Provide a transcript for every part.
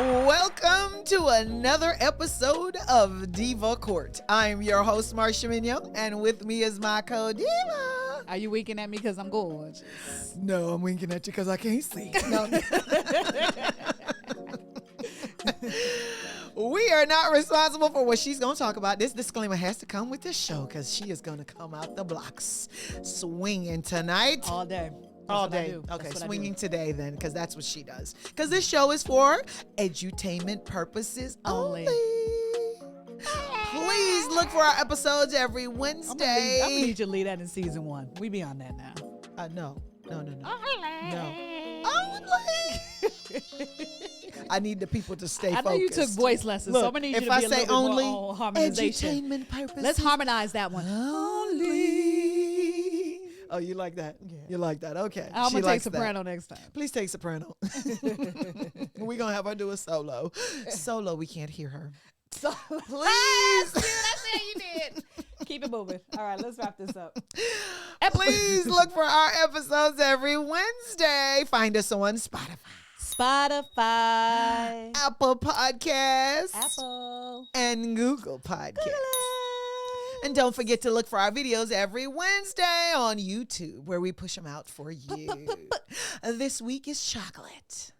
Welcome to another episode of Diva Court. I'm your host, Marsha Mignon, and with me is my co-diva. Are you winking at me because I'm gorgeous? No, I'm winking at you because I can't see. No. We are not responsible for what she's going to talk about. This disclaimer has to come with the show because she is going to come out the blocks swinging tonight. All day. All day. Okay, swinging today then, because that's what she does. Because this show is for edutainment purposes only. Please look for our episodes every Wednesday. I'm gonna need you to leave that in season 1. We be on that now. No. Only. I need the people to stay focused. I know you took voice lessons, so I'm gonna need you to be a little bit only more on harmonization. Edutainment purposes. Let's harmonize that one. Only. Oh, you like that? Yeah. You like that? Okay. I'm going to take soprano next time. Please take soprano. We're going to have her do a solo. Solo, we can't hear her. So, please. I said you did. Keep it moving. All right, let's wrap this up. Please look for our episodes every Wednesday. Find us on Spotify, Apple Podcasts, and Google Podcasts. And don't forget to look for our videos every Wednesday on YouTube, where we push them out for you. This week is chocolate.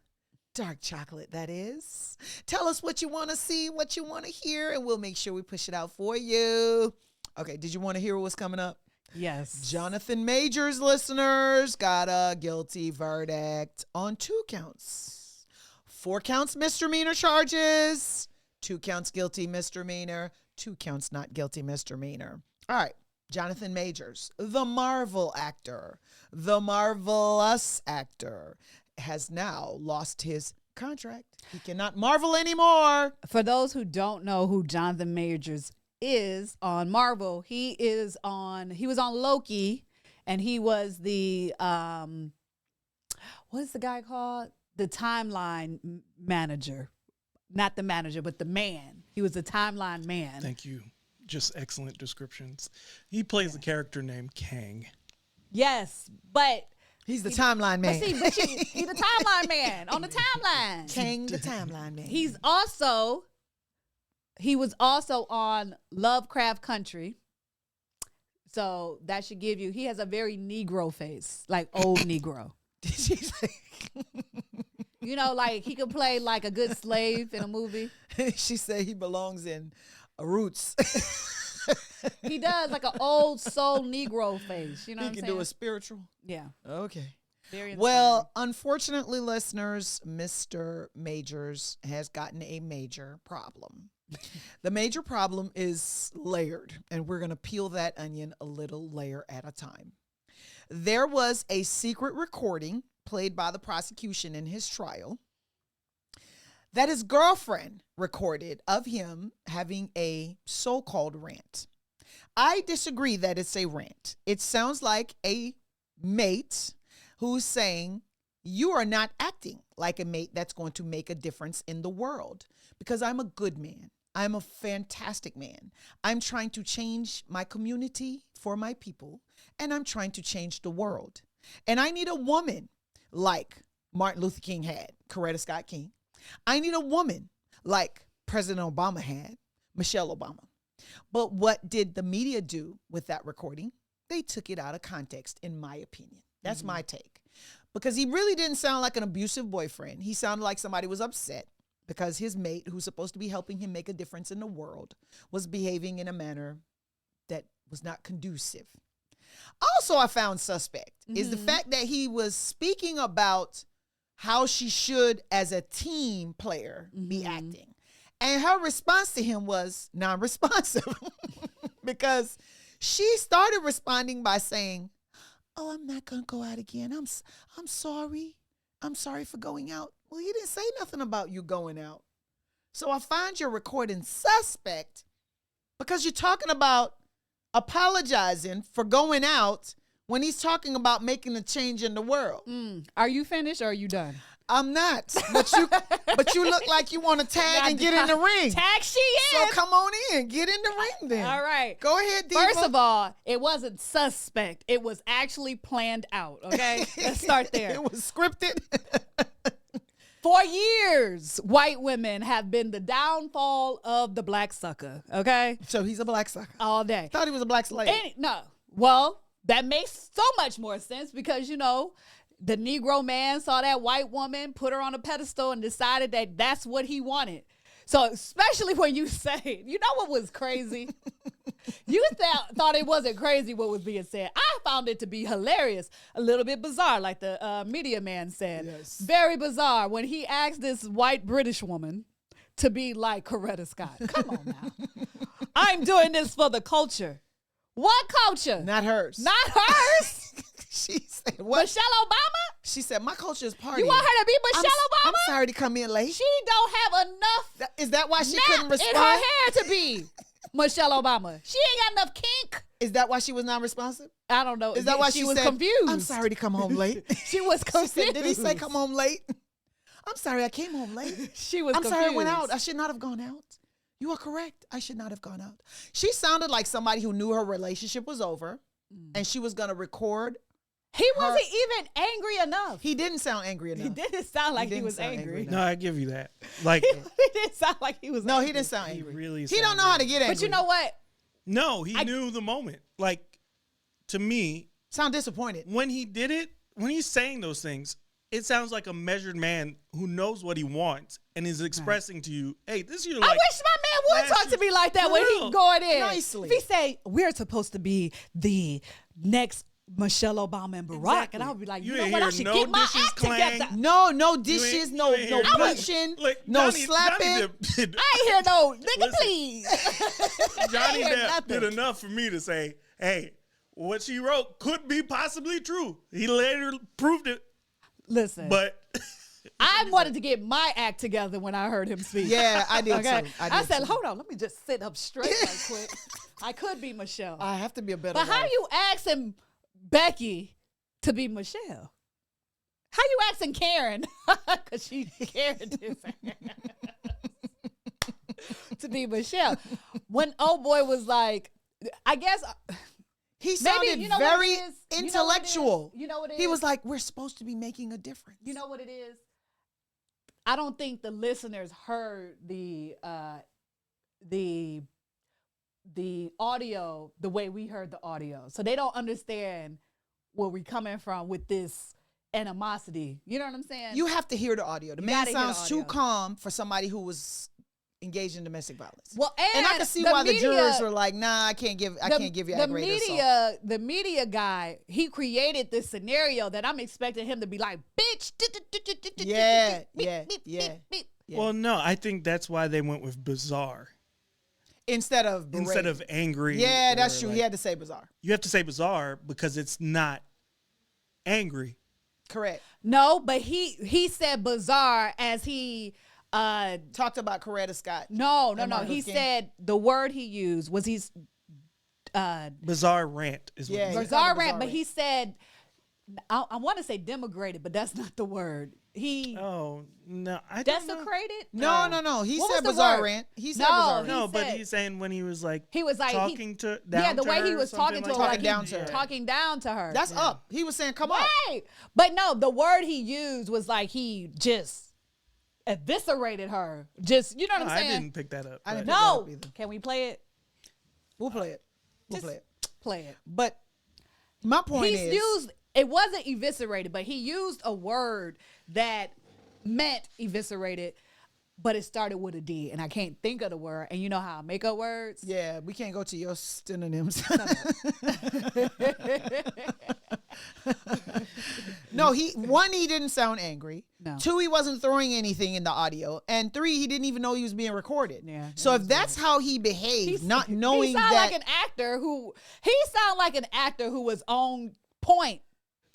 Dark chocolate, that is. Tell us what you want to see, what you want to hear, and we'll make sure we push it out for you. Okay, did you want to hear what's coming up? Yes. Jonathan Majors listeners got a guilty verdict on 2 counts. 4 counts misdemeanor charges, 2 counts guilty misdemeanor, 2 counts not guilty misdemeanor. All right, Jonathan Majors, the Marvel actor, the marvelous actor, has now lost his contract. He cannot Marvel anymore. For those who don't know who Jonathan Majors is on Marvel, he was on Loki, and he was the what's the guy called? The timeline manager. Not the manager, but the man. He was the timeline man. Thank you. Just excellent descriptions. He plays a character named Kang. Yes, but he's the timeline man. He's the timeline man on the timeline. Kang, the timeline man. He was also on Lovecraft Country. So that should give you, he has a very Negro face, like old Negro. Did she say? You know, like he could play like a good slave in a movie. She said he belongs in Roots. He does, like an old soul Negro face. You know what I'm saying? He can do a spiritual? Yeah. Okay. Very inspiring. Well, unfortunately, listeners, Mr. Majors has gotten a major problem. The major problem is layered, and we're going to peel that onion a little layer at a time. There was a secret recording played by the prosecution in his trial that his girlfriend recorded of him having a so-called rant. I disagree that it's a rant. It sounds like a mate who's saying, you are not acting like a mate that's going to make a difference in the world, because I'm a good man. I'm a fantastic man. I'm trying to change my community for my people, and I'm trying to change the world. And I need a woman like Martin Luther King had, Coretta Scott King. I need a woman like President Obama had, Michelle Obama. But what did the media do with that recording? They took it out of context, in my opinion. That's my take. Because he really didn't sound like an abusive boyfriend. He sounded like somebody was upset because his mate, who's supposed to be helping him make a difference in the world, was behaving in a manner that was not conducive. Also, I found suspect is the fact that he was speaking about how she should, as a team player, be acting. And her response to him was non-responsive because she started responding by saying, oh, I'm not going to go out again. I'm sorry. I'm sorry for going out. Well, he didn't say nothing about you going out. So I find your recording suspect because you're talking about apologizing for going out when he's talking about making a change in the world. Are you finished or are you done? I'm not, but you look like you want to tag and get in the ring. Tag she is. So come on in, get in the ring then. All right. Go ahead, Diva. First of all, it wasn't suspect. It was actually planned out, okay? Let's start there. It was scripted. For years, white women have been the downfall of the black sucker. Okay, So he's a black sucker. all day. Thought he was a black slave. No, well, that makes so much more sense because the Negro man saw that white woman, put her on a pedestal, and decided that that's what he wanted. So especially when you say, what was crazy? You thought it wasn't crazy what was being said. I found it to be hilarious, a little bit bizarre, like the media man said. Yes. Very bizarre when he asked this white British woman to be like Coretta Scott. Come on now. I'm doing this for the culture. What culture? Not hers. Not hers. She said, what? Michelle Obama? She said, my culture is partying. You want her to be Michelle Obama? I'm sorry to come in late. She don't have enough Is that why she nap couldn't in respond? her hair to be Michelle Obama. She ain't got enough kink. Is that why she was non-responsive? I don't know. Is that why she was said, confused? I'm sorry to come home late. She was She confused. said, did he say come home late? I'm sorry, I came home late. She was I'm confused. sorry I went out. I should not have gone out. You are correct. I should not have gone out. She sounded like somebody who knew her relationship was over and she was going to record. He wasn't even angry enough. He didn't sound angry enough. He didn't sound like he didn't was sound angry. angry No, I give you that. Like, He didn't sound like he was No, angry. he didn't sound he angry. really He don't know how to get angry. But you know what? no, he knew the moment. Like, to me, Sound disappointed. when he did it, when he's saying those things, it sounds like a measured man who knows what he wants and is expressing to you, hey, this is your I like. wish my man would last talk to year- me like that For when real. he going in. Nicely. If he say, we're supposed to be the next Michelle Obama and Barack, Exactly. and I would be like, You you know ain't what? I hear should no get my dishes act clang. together. No dishes, no you ain't hear punching, Like, no Johnny slapping. Depp I ain't hear no nigga, Listen. please. Johnny I hear Depp nothing. did enough for me to say, hey, what she wrote could be possibly true. He later proved it, Listen, but I wanted to get my act together when I heard him speak. Yeah, I did Okay, too. I said, too. hold on, let me just sit up straight right quick. I could be Michelle, I have to be a better but how wife. you asking Becky to be Michelle? How you asking Karen? Because she Karen is to be Michelle. When old boy was like, I guess He maybe sounded you know very what it is? You know what it is? intellectual. You know what it He is? was like, we're supposed to be making a difference. You know what it is? I don't think the listeners heard the audio the way we heard the audio. So they don't understand where we coming from with this animosity. You know what I'm saying? You have to hear the audio. The You man gotta hear the sounds too audio. calm for somebody who was engaged in domestic violence. well, And I can see why the jurors were like, nah, I can't give you aggravated assault. the media guy, he created this scenario that I'm expecting him to be like, bitch. Yeah. Yeah. well, no, I think that's why they went with bizarre Instead of angry. Yeah, that's or true. like- He had to say bizarre. You have to say bizarre because it's not angry. Correct. No, but he said bizarre as he Talked about Coretta Scott. no. And Martin He Luther King. said the word he used was he's Bizarre rant is what Yeah, he he said. bizarre called it rant, bizarre but rant. he said I want to say demigrated, but that's not the word. He Oh, no. I don't know. desecrated. No. He What was said the bizarre word? rant. He said No, bizarre rant. No, He but said- he's saying when he was like He was like talking to down the to way he her, was talking something to her, like Talking like down he, to her. talking down to her. That's up. He was saying, come on. right. But no, the word he used was like he just eviscerated her. Just you know what No, I'm I saying? didn't pick that up. I didn't but- pick that No, up either. can we play it? We'll play it. Just Play it. Play it. But my point He's is, used. It wasn't eviscerated, but he used a word that meant eviscerated, but it started with a D, and I can't think of the word. And you know how I make up words? yeah, we can't go to your synonyms. No, he didn't sound angry. No. 2, he wasn't throwing anything in the audio, and 3, he didn't even know he was being recorded. Yeah, So that if that's how he behaved, not knowing he sound that, like an actor who was on point.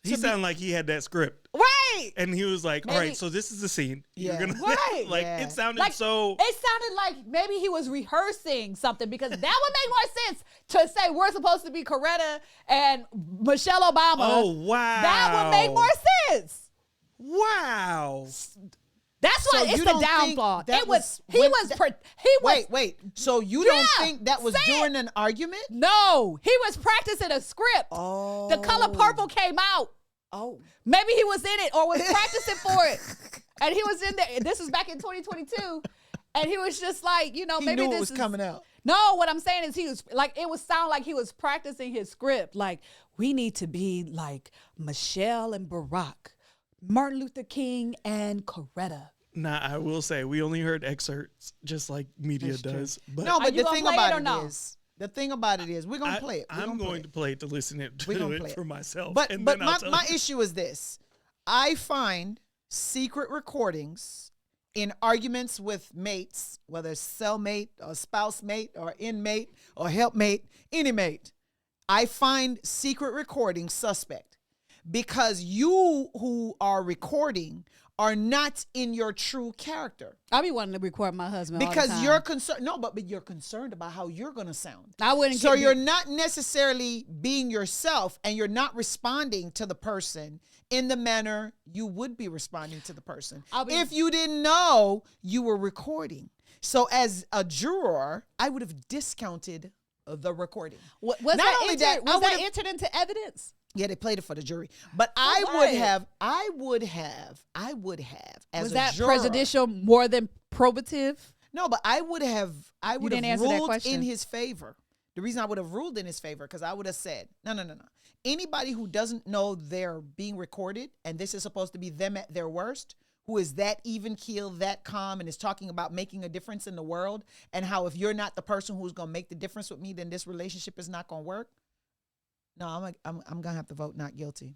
He sounded like he had that script. Right. And he was like, all Maybe- right, so this is the scene. Yeah. You're gonna Right. like Yeah. it sounded Like so it sounded like maybe he was rehearsing something because that would make more sense to say we're supposed to be Coretta and Michelle Obama. Oh wow. That would make more sense. Wow. That's why So it's you the don't think downfall. that It was was he when was that- pre- he was wait. So you don't Yeah, think that was say it. during an argument? No, he was practicing a script. Oh. The color purple came out. Oh. Maybe he was in it or was practicing for it. And he was in there. This was back in 2022. And he was just like, you know, He maybe knew this it was is coming out. No, what I'm saying is he was like, it would sound like he was practicing his script. Like, we need to be like Michelle and Barack, Martin Luther King and Coretta. Nah, I will say we only heard excerpts, just like media That's true. does. But No, but you the gonna thing play it about or it no? is, the thing about it is, we're gonna play it. I'm going to play it to listen to We're gonna it play it for myself. But and but then I'll my, tell my you. issue is this: I find secret recordings in arguments with mates, whether it's cellmate or spouse mate or inmate or helpmate, any mate. I find secret recordings suspect because you who are recording are not in your true character. I be wanting to record my husband all the Because time. you're concerned, no, but you're concerned about how you're going to sound. I wouldn't. So get you're not necessarily being yourself, and you're not responding to the person in the manner you would be responding to the person if you didn't know you were recording. So as a juror, I would have discounted the recording. Was Not that only entered, that, was I that would've- entered into evidence? Yeah, they played it for the jury, but I would have as Was a that juror, prejudicial more than probative? No, but I would have didn't answer that ruled question. in his favor. The reason I would have ruled in his favor, because I would have said, no. Anybody who doesn't know they're being recorded and this is supposed to be them at their worst, who is that even keel, that calm, and is talking about making a difference in the world, and how if you're not the person who's going to make the difference with me, then this relationship is not going to work. No, I'm going to have to vote not guilty.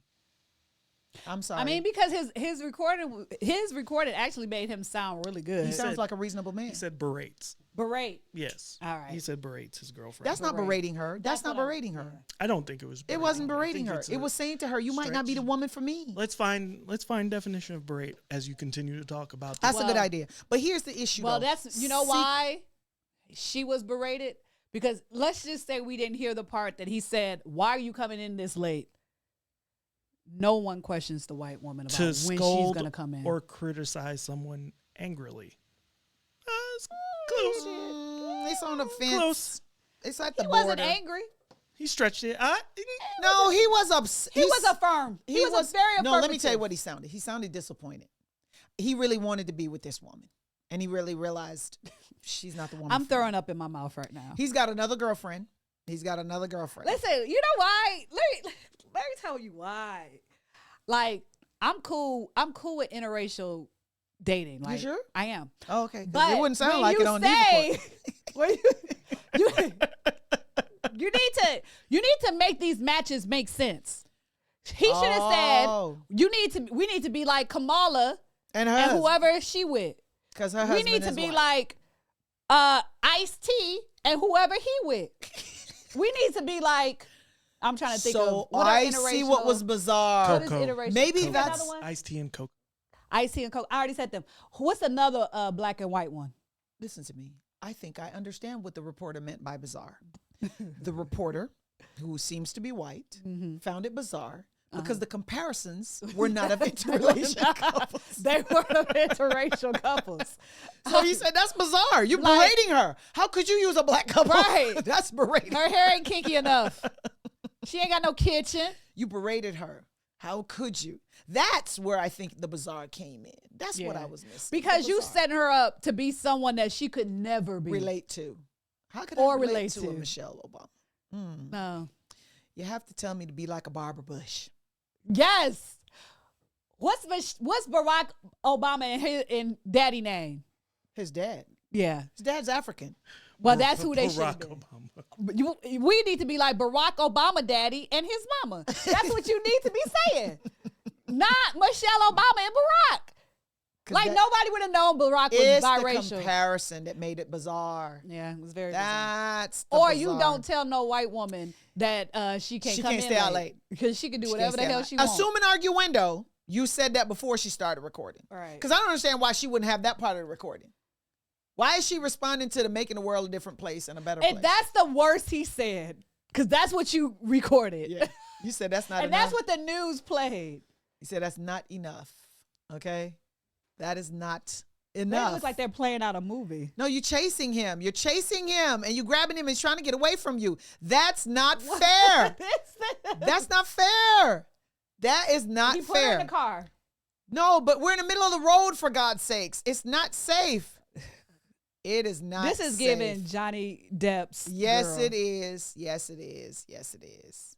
I'm sorry. I mean, because his recording actually made him sound really good. he sounds like a reasonable man. He said berates. Berate. Yes. All right. He said berates his girlfriend. That's not berating her. That's not what I'm- berating her. I don't think it was. It berating. wasn't I berating think her. it's It a was saying to her, "You might not be the stretch. woman for me." Let's find definition of berate as you continue to talk about this. That's a good Well- idea. But here's the issue. Well, though. that's why she was berated, because let's just say we didn't hear the part that he said, "Why are you coming in this late?" No one questions the white woman about to when she's scold going to come in. or criticize someone angrily. It's close. It's on the fence. Close. It's at the he border. wasn't angry. He stretched it. No, he was upset. He was affirmed. He was very affirmative. No, let me tell you what he sounded. He sounded disappointed. He really wanted to be with this woman, and he really realized she's not the woman. I'm for him. throwing up in my mouth right now. He's got another girlfriend. Listen, you know why? Let me tell you why. Like, I'm cool with interracial dating. Like, sure? I am. Oh, okay. 'Cause But it wouldn't sound when like you it on say, Diva Court. when you need to make these matches make sense. He should have Oh. said, we need to be like Kamala And her and husband, whoever she with. because her We husband need to is be white. like Ice-T and whoever he with. We need to be like, I'm trying to think So of what are I see what was interracial- bizarre. what is Coco. interracial? Maybe You got that's- another one? Iced tea and Coke. Ice-T and Coke. I already said them. What's another black and white one? Listen to me. I think I understand what the reporter meant by bizarre. The reporter, who seems to be white, found it bizarre because the comparisons were not of interracial couples. They were of interracial couples. So he said, "That's bizarre. You're Like- berating her. How could you use a black couple? Right. That's berating. Her hair ain't kinky enough. She ain't got no kitchen. You berated her. How could you?" That's where I think the bizarre came in. That's what Yeah. I was missing. Because The you bizarre. setting her up to be someone that she could never be. relate to. How could Or I relate relate to to. a Michelle Obama? No. You have to tell me to be like a Barbara Bush. Yes. What's Barack Obama in daddy name? His dad. Yeah. His dad's African. Well, that's who they should Barack be. Obama. We need to be like Barack Obama daddy and his mama. That's what you need to be saying. Not Michelle Obama and Barack. 'Cause Like, that- nobody would have known Barack was It's the biracial. comparison that made it bizarre. Yeah, it was very bizarre. That's the Or bizarre. you don't tell no white woman that she can't She come can't in stay out late. because she can do She whatever the can't hell stay she out. wants. Assuming arguendo, you said that before she started recording. Right. Because I don't understand why she wouldn't have that part of the recording. Why is she responding to the making the world a different place and a better place? And that's the worst he said, because that's what you recorded. Yeah. You said that's not And enough. that's what the news played. You said that's not enough. Okay? That is not They enough. look like they're playing out a movie. No, you're chasing him. You're chasing him and you grabbing him and he's trying to get away from you. That's not fair. That's not fair. That is not He put her in fair. the car. No, but we're in the middle of the road, for God's sakes. It's not safe. It is not This is safe. giving Johnny Depp's Yes, girl. it is. Yes, it is. Yes, it is.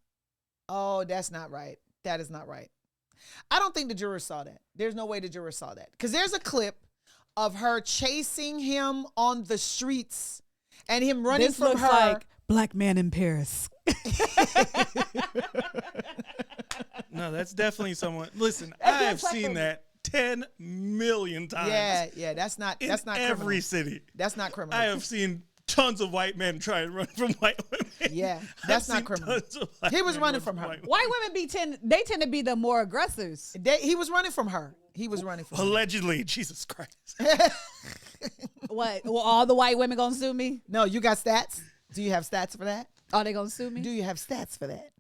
Oh, that's not right. That is not right. I don't think the jurors saw that. There's no way the jurors saw that. Because there's a clip of her chasing him on the streets and him running This from looks her. like Black Man in Paris. No, that's definitely someone. Listen, That I have looks like seen a- that 10 million times. Yeah, that's not in that's not every criminal. city. That's not criminal. I have seen tons of white men try and run from white women. Yeah, I've that's not seen criminal. tons of black He was men running run from her. white women. White women tend to be the more aggressors. He was running from her. He was running from her. Allegedly, Jesus Christ. What? Well, all the white women gonna sue me? No, you got stats? Do you have stats for that? Are they gonna sue me? Do you have stats for that?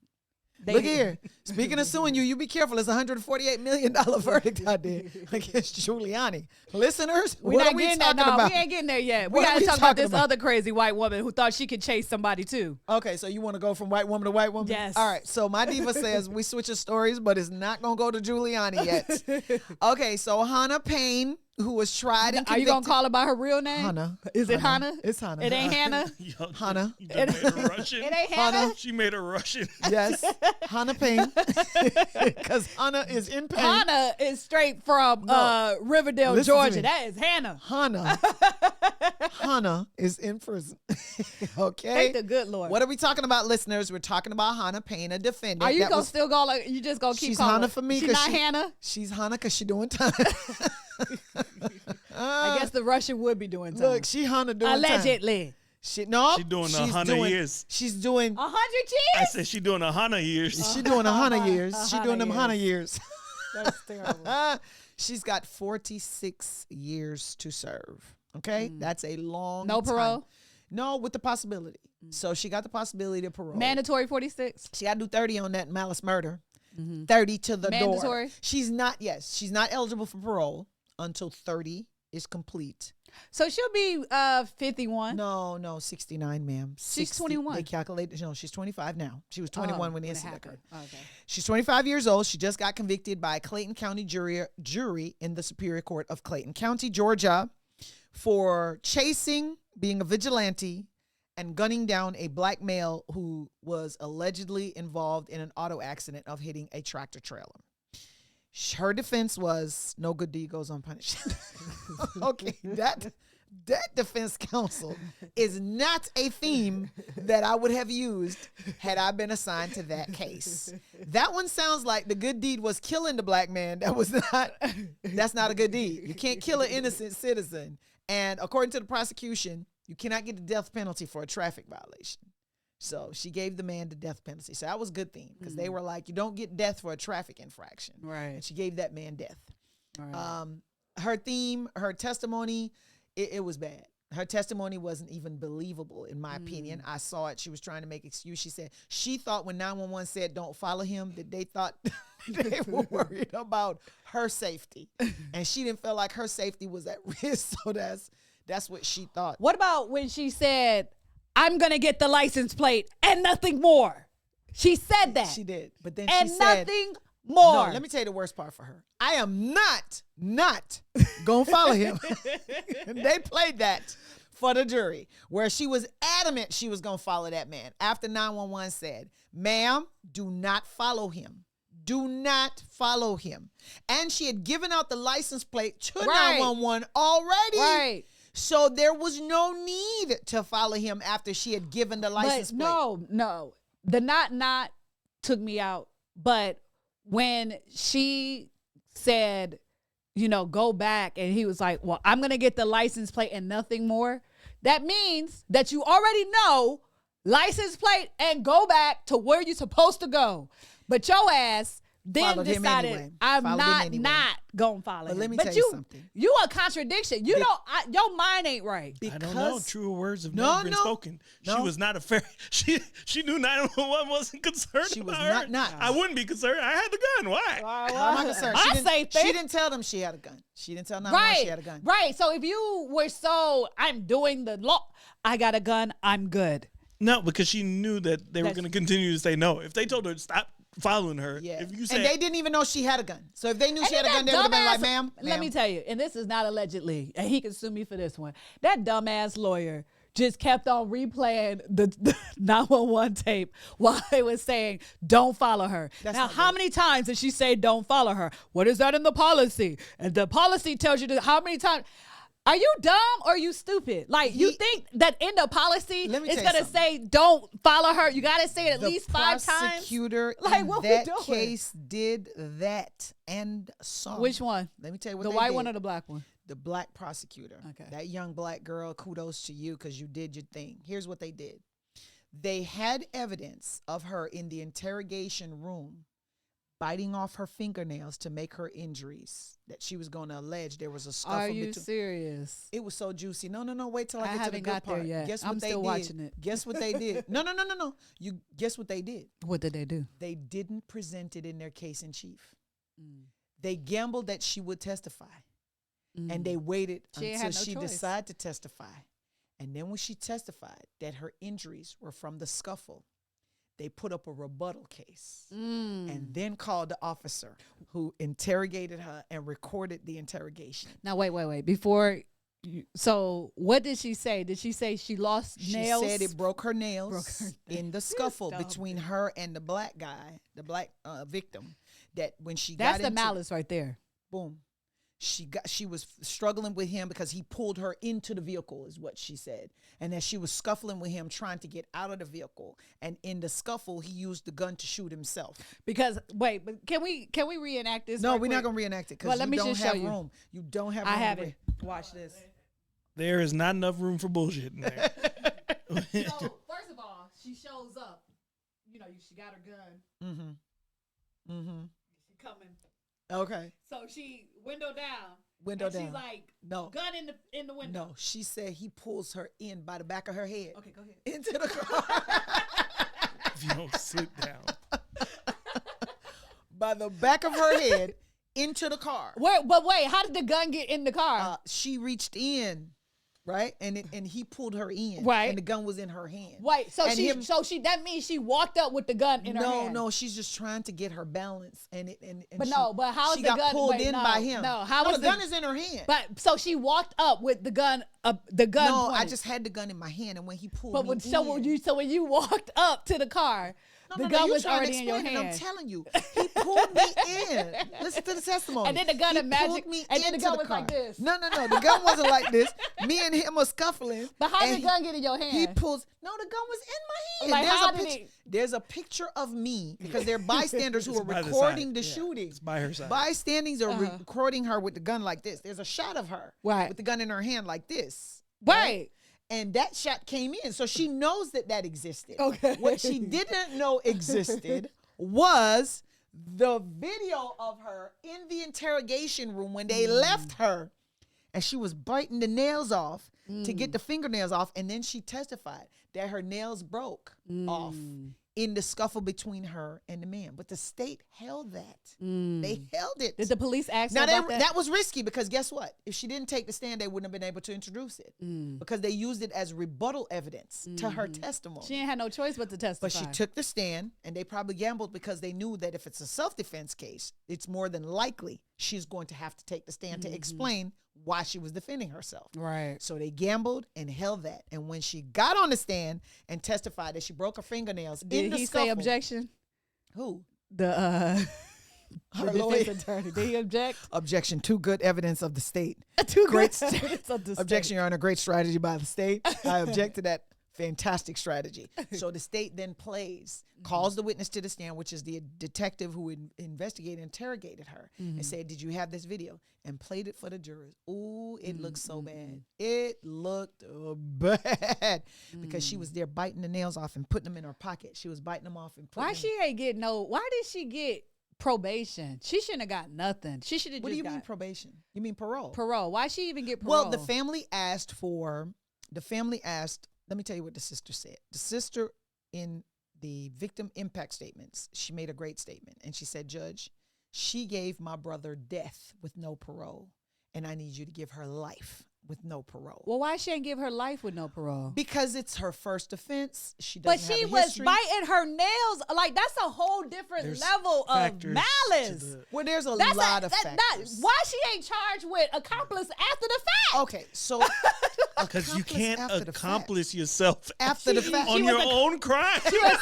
They- Look here. Speaking of suing you, be careful. It's a $148 million verdict out there against Giuliani. Listeners, We what not are we getting talking there. No, about? we ain't getting there yet. We What are gotta we talk about talking this about? other crazy white woman who thought she could chase somebody too. Okay, so you want to go from white woman to white woman? Yes. All right, so my diva says we switching stories, but it's not going to go to Giuliani yet. Okay, so Hannah Payne, who was tried and Are you gonna convicted. call her by her real name? Hannah. Is it Hannah? It's Hannah. It ain't Hannah. Yo, Hannah. You just made her Russian. It ain't Hannah. Hannah. She made her Russian. Yes, Hannah Payne. Because Hannah is in pain. Hannah is straight from Riverdale, Listen to Georgia. me. That is Hannah. Hannah is in prison. Okay. Thank the good Lord. What are we talking about, listeners? We're talking about Hannah Payne, a defendant. Are you that gonna was- still go like you just gonna keep She's calling Hannah her? for me. She's 'cause not Hannah. She's Hannah because she doing time. I guess the Russian would be doing time. Look, she Hannah doing time. Allegedly. She She doing she's 100 years. She's doing. 100 I years. said she doing 100 years. She doing 100 years. She doing them 100 100 years. That's terrible. She's got 46 years to serve. Okay, that's a long. No time. parole? No, with the possibility. So she got the possibility of parole. Mandatory 46. She got to do 30 on that malice murder. 30 to the door. Mandatory? She's not. Yes, she's not eligible for parole until 30 is complete. So she'll be 51. No, 69, ma'am. She's 60 21. They calculated. No, she's 25 now. She was 21 when the it incident happened. occurred. Okay. She's 25 years old. She just got convicted by a Clayton County jury in the Superior Court of Clayton County, Georgia, for chasing, being a vigilante, and gunning down a black male who was allegedly involved in an auto accident of hitting a tractor trailer. Her defense was no good deed goes unpunished. Okay, that defense counsel is not a theme that I would have used had I been assigned to that case. That one sounds like the good deed was killing the black man. That's not a good deed. You can't kill an innocent citizen. And according to the prosecution, you cannot get the death penalty for a traffic violation. So she gave the man the death penalty. So that was a good thing because they were like, you don't get death for a traffic infraction. Right. And she gave that man death. Right. Her testimony, it was bad. Her testimony wasn't even believable, in my opinion. I saw it. She was trying to make excuse. She said she thought when 911 said don't follow him, that they thought they were worried about her safety. And she didn't feel like her safety was at risk. So that's what she thought. What about when she said, I'm going to get the license plate and nothing more? She said that. She did. But then and she said, nothing more. no, let me tell you the worst part for her. I am not going to follow him. They played that for the jury where she was adamant she was going to follow that man after 911 said, ma'am, do not follow him. Do not follow him. And she had given out the license plate to 911 already. Right. So there was no need to follow him after she had given the license plate. No. The not took me out. But when she said, go back, and he was like, well, I'm going to get the license plate and nothing more. That means that you already know license plate and go back to where you're supposed to go. But your ass then Followed him decided, anyway. I'm Followed him not anyway. gonna follow But him. let me but tell you something. You a contradiction. You don't. Your mind ain't right. I don't know. Truer words have No, never been no. spoken. No. She was not a fair. She knew 911 wasn't concerned She was about her. not. I wouldn't be concerned. I had the gun. Why? I'm not concerned. My She safety. didn't tell them she had a gun. She didn't tell 911 Right. she had a gun. Right. So if you were I'm doing the law. I got a gun. I'm good. No, because she knew that they were That's- going to continue to say no. If they told her stop following her. Yeah. If you said, and they didn't even know she had a gun. So if they knew she had a then gun, that they would have been like, dumbass- ma'am. Let me tell you, and this is not allegedly, and he can sue me for this one. That dumbass lawyer just kept on replaying the 911 tape while it was saying, don't follow her. That's now, not how good. many times did she say, don't follow her? What is that in the policy? And the policy tells you how many times. Are you dumb or are you stupid? Like, you think that in the policy, Let me it's tell you going to say, don't follow her. You got to say it at least 5 times. The prosecutor Like, in what we that doing? case did that and some. Which one? Let me tell you what The they white did. one or the black one? The black prosecutor. Okay. That young black girl, kudos to you because you did your thing. Here's what they did. They had evidence of her in the interrogation room biting off her fingernails to make her injuries that she was going to allege there was a scuffle. Are you serious? It was so juicy. No, wait till I get to the haven't good got there part. yet. Guess I'm what they still did? watching it. Guess what they did? No. You guess what they did? What did they do? They didn't present it in their case in chief. Mm. They gambled that she would testify. Mm. And they waited She ain't until had no she choice. decided to testify. And then when she testified that her injuries were from the scuffle, they put up a rebuttal case and then called the officer who interrogated her and recorded the interrogation. Now, wait. Before, so what did she say? Did she say she lost nails? She said it broke her nails Broke her in the scuffle Stop between it. her and the black guy, the black victim, that when she That's got the into, malice right there. boom, she was struggling with him because he pulled her into the vehicle is what she said, and that she was scuffling with him trying to get out of the vehicle, and in the scuffle he used the gun to shoot himself. Because wait, but can we reenact this? No, right we're not quick? gonna reenact it because Well, let you me don't just show have you. room. You don't have I room. have to it. Watch this. there is not enough room for bullshit in there. So first of all, she shows up. You know, she got her gun. Mm-hmm. She coming. Okay. So she window down. Window and down. She's like, No. gun in the window. No, she said he pulls her in by the back of her head Okay, go ahead. into the car. If you don't sit down. By the back of her head into the car. Wait, how did the gun get in the car? She reached in, right, and he pulled her in, Right. and the gun was in her hand. Wait, so and she that means she walked up with the gun in her hand. No, she's just trying to get her balance, and But she, no, but how is she the got gun- pulled wait, in no, by him? no, how no, was the the- gun is in her hand? But so she walked up with the gun. The gun. No, I pointed. just had the gun in my hand, and when he pulled But me when, in, so when you walked up to the car, the gun you was trying to already in your explain it, hand. I'm telling you, he pulled me in. Listen to the testimony. And then the gun he and magic- pulled me and then the into gun was car. like this. No, the gun wasn't like this. Me and him were scuffling. But how and did the gun get in your hand? He pulls. No, the gun was in my hand. Like, how there's, a did picture, there's a picture of me because there are bystanders who It's are by the recording side. the Yeah, shooting. it's by her side. Bystanders are recording her with the gun like this. There's a shot of her Right. with the gun in her hand like this. right. And that shot came in, so she knows that existed. Okay. What she didn't know existed was the video of her in the interrogation room when they left her, and she was biting the nails off to get the fingernails off, and then she testified that her nails broke off in the scuffle between her and the man. But the state held that. They held it. Did the police ask Now her about that? that was risky because guess what? If she didn't take the stand, they wouldn't have been able to introduce it because they used it as rebuttal evidence to her testimony. She ain't had no choice but to testify. But she took the stand, and they probably gambled because they knew that if it's a self-defense case, it's more than likely she's going to have to take the stand to explain why she was defending herself. Right. So they gambled and held that. And when she got on the stand and testified that she broke her fingernails in Did the he scuffle, say objection? Who? The Her defense lawyer. attorney. Did he object? Objection. Too good evidence of the state. Too Great good evidence of the Objection, state. Your Honor. Great strategy by the state. I object to that. Fantastic strategy. So the state then calls the witness to the stand, which is the detective who investigated and interrogated her, and said, "Did you have this video?" And played it for the jurors. Ooh, it looked so bad. It looked bad because she was there biting the nails off and putting them in her pocket. She was biting them off and putting Why them. she ain't get no? Why did she get probation? She shouldn't have got nothing. She should have What just do you got mean probation? You mean parole? parole. Why she even get parole? Well, the family asked. Let me tell you what the sister said. The sister, in the victim impact statements, she made a great statement. And she said, "Judge, she gave my brother death with no parole. And I need you to give her life. with no parole. Well, why she ain't give her life with no parole? Because it's her first offense. She But doesn't she have a was history. biting her nails. Like, that's a whole different There's level of factors malice. to the- Well, there's a That's lot of factors. why she ain't charged with accomplice after the fact? Okay, so Because you accomplice can't after the accomplice yourself After the fact. on She your was a- own crime. She was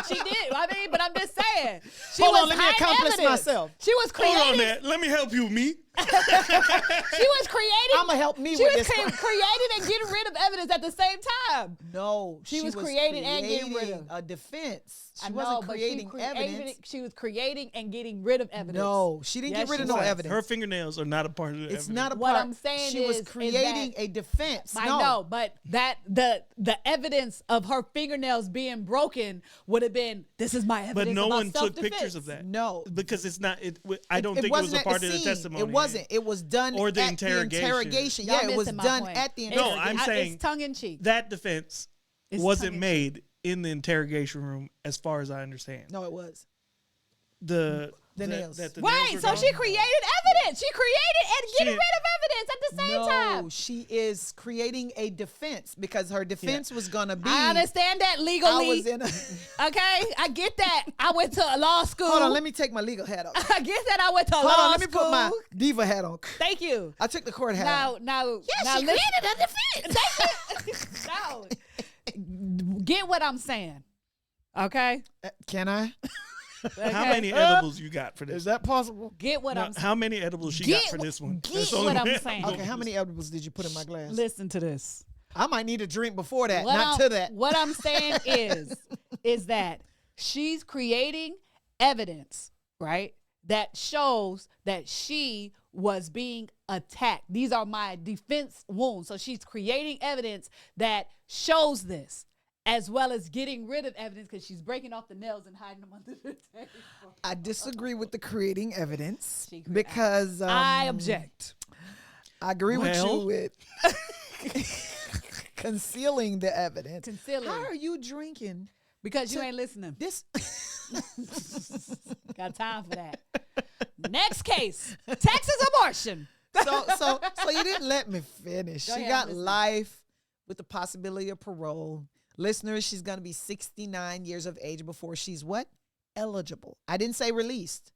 she did. I mean, but I'm just saying. She Hold was on, let me hiding accomplish evidence. myself. She was Hold on creating. there. Let me help you, me. She was creating. I'ma help me She with was this. creating and getting rid of evidence at the same time. No, She was creating and getting rid creating of. a defense. She I know, wasn't but creating evidence. She was creating and getting rid of evidence. No, she didn't Yes, get rid she of no was. evidence. Her fingernails are not a part of the It's evidence. not a What part. I'm saying she was is creating that- a defense. I no. know, but that the evidence of her fingernails being broken would have been. This is my evidence. But no about one took self-defense. pictures of that. No. Because it's not. I don't It think it was wasn't a at part the of the scene. testimony. It wasn't. It was done Or the at interrogation. the interrogation. Y'all Yeah, it was missing my done point. at the It's- No, interrogation. I'm saying it's tongue in cheek. That defense It's wasn't tongue-in-cheek. made in the interrogation room, as far as I understand. No, it was. The nails. that the Right, nails so were she gone. created evidence. She created and getting She- rid of evidence at the same No, time. she is creating a defense because her defense was gonna be. I understand that I legally. was in. Okay, I get that. I went to a law school. Hold on, let me take my legal hat off. I get that. I went to a Hold law on, let me school. put my diva hat on. Thank you. I took the court hat Now, off. now, Yeah, now she listen- created a defense. no, get what I'm saying. Okay. Can I? Okay? How many edibles you got for this? Is that possible? Get what No, I'm saying. how many edibles she Get got for wh- this one? get That's the only what I'm way saying. going Okay, how with many edibles did you put in my glass? Listen to this. I might need a drink before that, What not I'm- to that. What I'm saying is that she's creating evidence, right? That shows that she was being attacked. These are my defense wounds. So she's creating evidence that shows this, as well as getting rid of evidence because she's breaking off the nails and hiding them under the table. I disagree with the creating evidence She cre- because I object. I agree with you Well. with concealing the evidence. Concealing. How are you drinking Because you ain't listening. this? Got time for that. Next case, Texas abortion. so you didn't let me finish. Go She ahead, got listen. life with the possibility of parole. Listeners, she's going to be 69 years of age before she's what? Eligible. I didn't say released.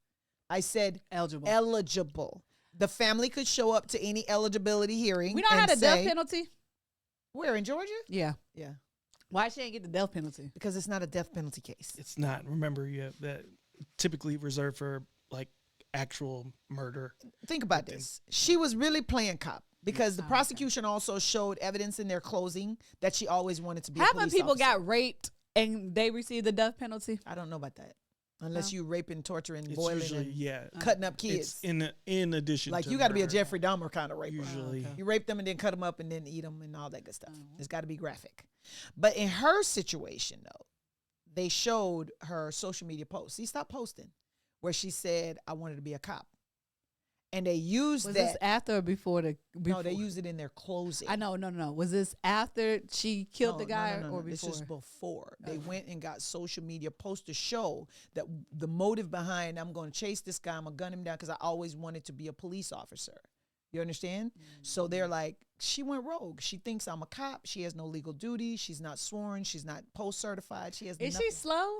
I said Eligible. eligible. The family could show up to any eligibility hearing. We don't and have a death say- penalty. Where, in Georgia? Yeah. Yeah, Why she ain't get the death penalty? because it's not a death penalty case. It's not. Remember, yeah, that typically reserved for like actual murder. Think about this. She was really playing cop because the Oh, okay. prosecution also showed evidence in their closing that she always wanted to be a How police many people officer. got raped and they received the death penalty? I don't know about that. Unless No. you raping, torturing, It's boiling, usually and cutting up kids. It's in addition. Like to you got to be a murder. Jeffrey Dahmer kind of raper. Usually. You rape them and then cut them up and then eat them and all that good stuff. Mm-hmm. It's got to be graphic. But in her situation, though, they showed her social media posts. See, stop posting, where she said, "I wanted to be a cop," and they used Was that. this after or before the? No, they before? used it in their closing. I know, no. Was this after she killed the No, guy no, or This before? is before. They Okay. went and got social media posts to show that the motive behind I'm going to chase this guy, I'm going to gun him down because I always wanted to be a police officer. You understand? So they're like, she went rogue. She thinks I'm a cop. She has no legal duty. She's not sworn. She's not post certified. She has Is nothing. she slow?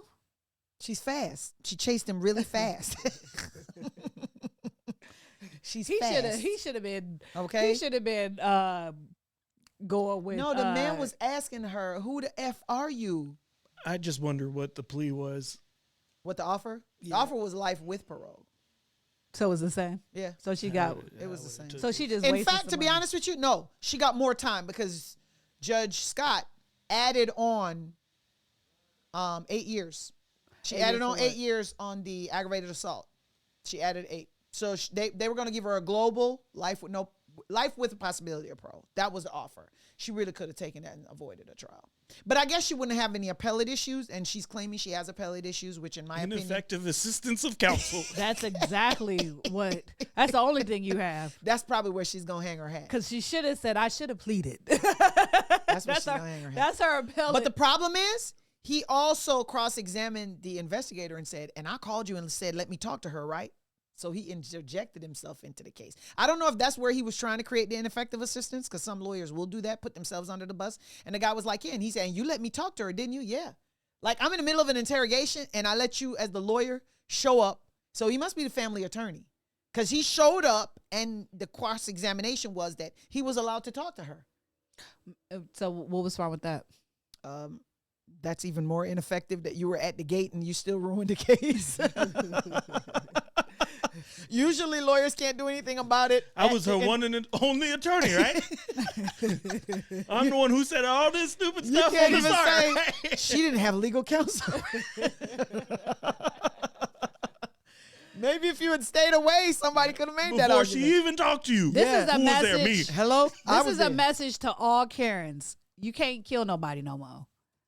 She's fast. She chased him really fast. She's He should have. fast. He should have been. Okay. He should have been going with. No, the man was asking her, "Who the f are you?" I just wonder what the plea was. What the offer? The Yeah. offer was life with parole. So it was the same. Yeah. So she got. It was the same. So she just. In wasted fact, to some be money. honest with you, no, she got more time because Judge Scott added on 8 years. She 8 added years on for 8 what? years on the aggravated assault. She added 8. So they were going to give her a global life with the possibility of parole. That was the offer. She really could have taken that and avoided a trial. But I guess she wouldn't have any appellate issues, and she's claiming she has appellate issues, which in my opinion, Ineffective assistance of counsel. That's exactly what. That's the only thing you have. that's probably where she's going to hang her hat. Because she should have said, "I should have pleaded." That's where she's her. going to hang her hat. That's her appellate. But the problem is, he also cross-examined the investigator and said, and I called you and said, let me talk to her, right? So he interjected himself into the case. I don't know if that's where he was trying to create the ineffective assistance, because some lawyers will do that, put themselves under the bus. And the guy was like, yeah. And he said, you let me talk to her, didn't you? Yeah. Like, I'm in the middle of an interrogation and I let you, as the lawyer, show up. So he must be the family attorney, because he showed up and the cross-examination was that he was allowed to talk to her. So what was wrong with that? That's even more ineffective, that you were at the gate and you still ruined the case. Usually lawyers can't do anything about it. I was her one and only attorney, right? I'm the one who said all this stupid You stuff can't on the even say start. she didn't have legal counsel. Maybe if you had stayed away, somebody could have made that Before argument. she even talked to you. This is a Who was there? Me. message. Hello? This is a message to all Karens. You can't kill nobody no more.